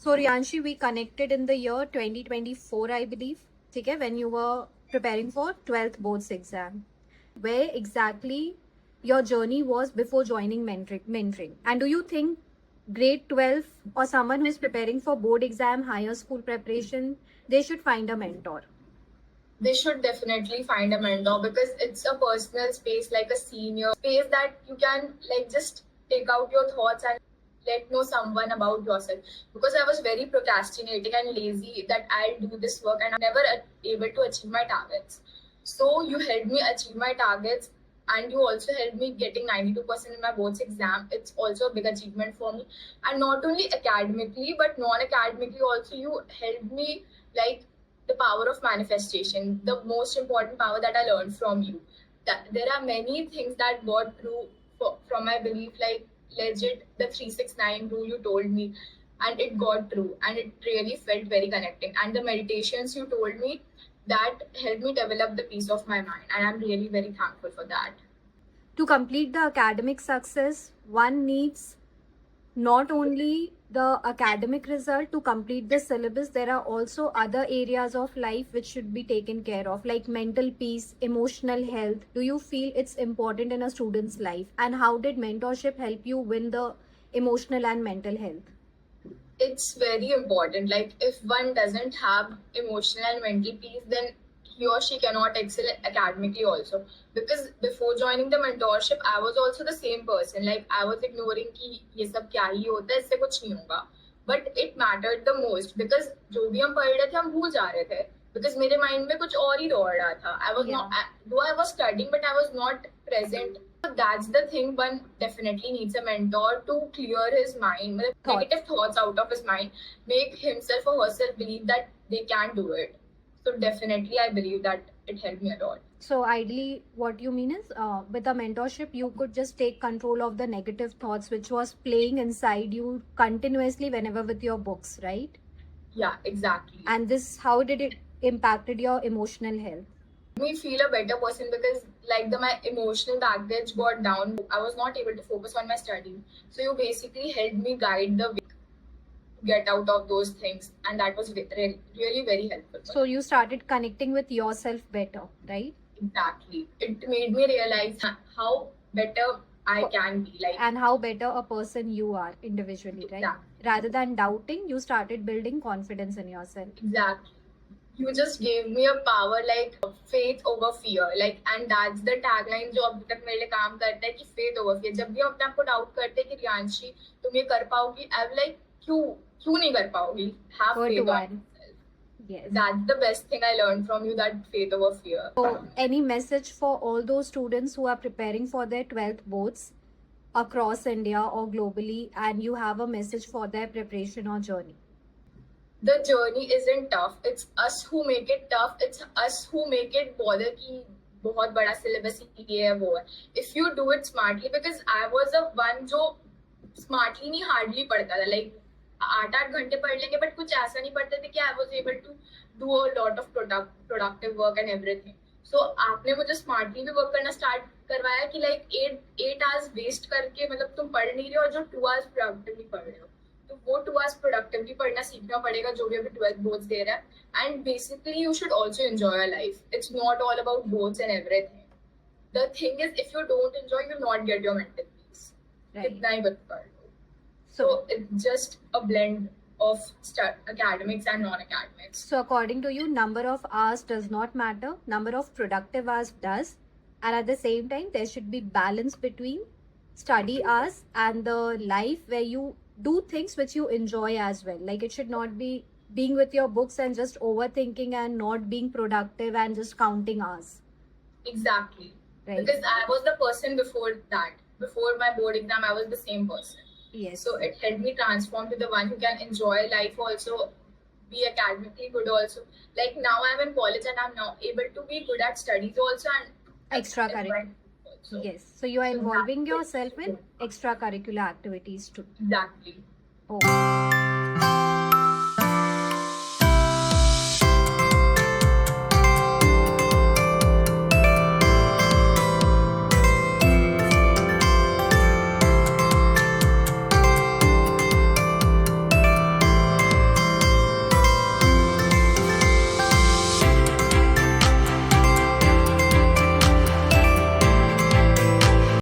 So Rianshi, we connected in the year 2024, I believe. Okay, when you were preparing for 12th boards exam. Where exactly your journey was before joining mentoring? And do you think grade 12 or someone who is preparing for board exam, higher school preparation, they should find a mentor? They should definitely find a mentor because it's a personal space, like a senior space that you can like just take out your thoughts and let know someone about yourself. Because I was very procrastinating and lazy that I'll do this work and I'm never able to achieve my targets. So you helped me achieve my targets, and you also helped me getting 92% in my boards exam. It's also a big achievement for me. And not only academically but non-academically also, you helped me like the power of manifestation, the most important power that I learned from you. That there are many things that got true from my belief, like legit the 369 rule you told me, and it got true, and it really felt very connecting. And the meditations you told me, that helped me develop the peace of my mind, and I'm really very thankful for that. To complete the academic success, one needs not only the academic result. To complete the syllabus, there are also other areas of life which should be taken care of, like mental peace, emotional health. Do you feel it's important in a student's life, and how did mentorship help you win the emotional and mental health? It's very important. Like, if one doesn't have emotional and mental peace, then he or she cannot excel academically also. Because before joining the mentorship, I was also the same person. Like, I was ignoring कि ये सब क्या ही होता है, इससे कुछ नहीं होगा. But it mattered the most because जो भी हम पढ़ रहे थे हम भूल जा रहे थे. Because मेरे mind में कुछ और ही दौड़ रहा था. I was not, though I was studying, but I was not present. So that's the thing, one definitely needs a mentor to clear his mind, negative thoughts out of his mind, make himself or herself believe that they can do it. So definitely I believe that it helped me a lot. So ideally, what you mean is, with a mentorship, you could just take control of the negative thoughts which was playing inside you continuously whenever with your books, right? Yeah, exactly. And this, how did it impacted your emotional health? Me feel a better person because like my emotional baggage got down. I was not able to focus on my study. So you basically helped me guide the way to get out of those things, and that was really very helpful. So you started connecting with yourself better, right? Exactly. It made me realize how better I can be, like, and how better a person you are individually, right? Yeah. Rather than doubting, you started building confidence in yourself. Exactly. You just gave me a power, like faith over fear, like, and that's the tagline जो अभी तक मेरे लिए काम करता है कि faith over fear. जब भी हम अपने आप को डाउट करते हैं कि रियांशी तुम ये कर पाओगी, I am like क्यों क्यों नहीं कर पाओगी? Have Go to faith on one. yourself. Yes. That's the best thing I learned from you, that faith over fear. So, any message for all those students who are preparing for their 12th boards across India or globally, and you have a message for their preparation or journey? The journey isn't tough. It's us who make it tough. It's us who make it bother कि बहुत बड़ा syllabus ये है वो है. If you do it smartly, because I was a one जो smartly नहीं hardly पढ़ता था. Like 8 घंटे पढ़ लेंगे but कुछ ऐसा नहीं पढ़ते थे कि I was able to do a lot of productive work and everything. So आपने मुझे smartly भी work करना start करवाया कि like 8 hours waste करके मतलब तुम पढ़ नहीं रहे हो और जो 2 hours productively पढ़ रहे हो. तो वो 2 hours productively पढ़ना सीखना पड़ेगा जो भी अभी 12th boards दे रहा है. And basically you should also enjoy your life. It's not all about boards and everything. The thing is, if you don't enjoy, you'll not get your mental peace. Right. कितना ही बता लो. So it's just a blend of academics and non-academics. So according to you, number of hours does not matter. Number of productive hours does. And at the same time, there should be balance between study hours and the life where you do things which you enjoy as well. Like, it should not be being with your books and just overthinking and not being productive and just counting hours. Exactly. Right. Because I was the person before that. Before my board exam, I was the same person. Yes. So it helped me transform to the one who can enjoy life also, be academically good also. Like, now I'm in college and I'm now able to be good at studies also and extracurricular. Yes. So you are involving yourself in extracurricular activities too. Exactly. Oh.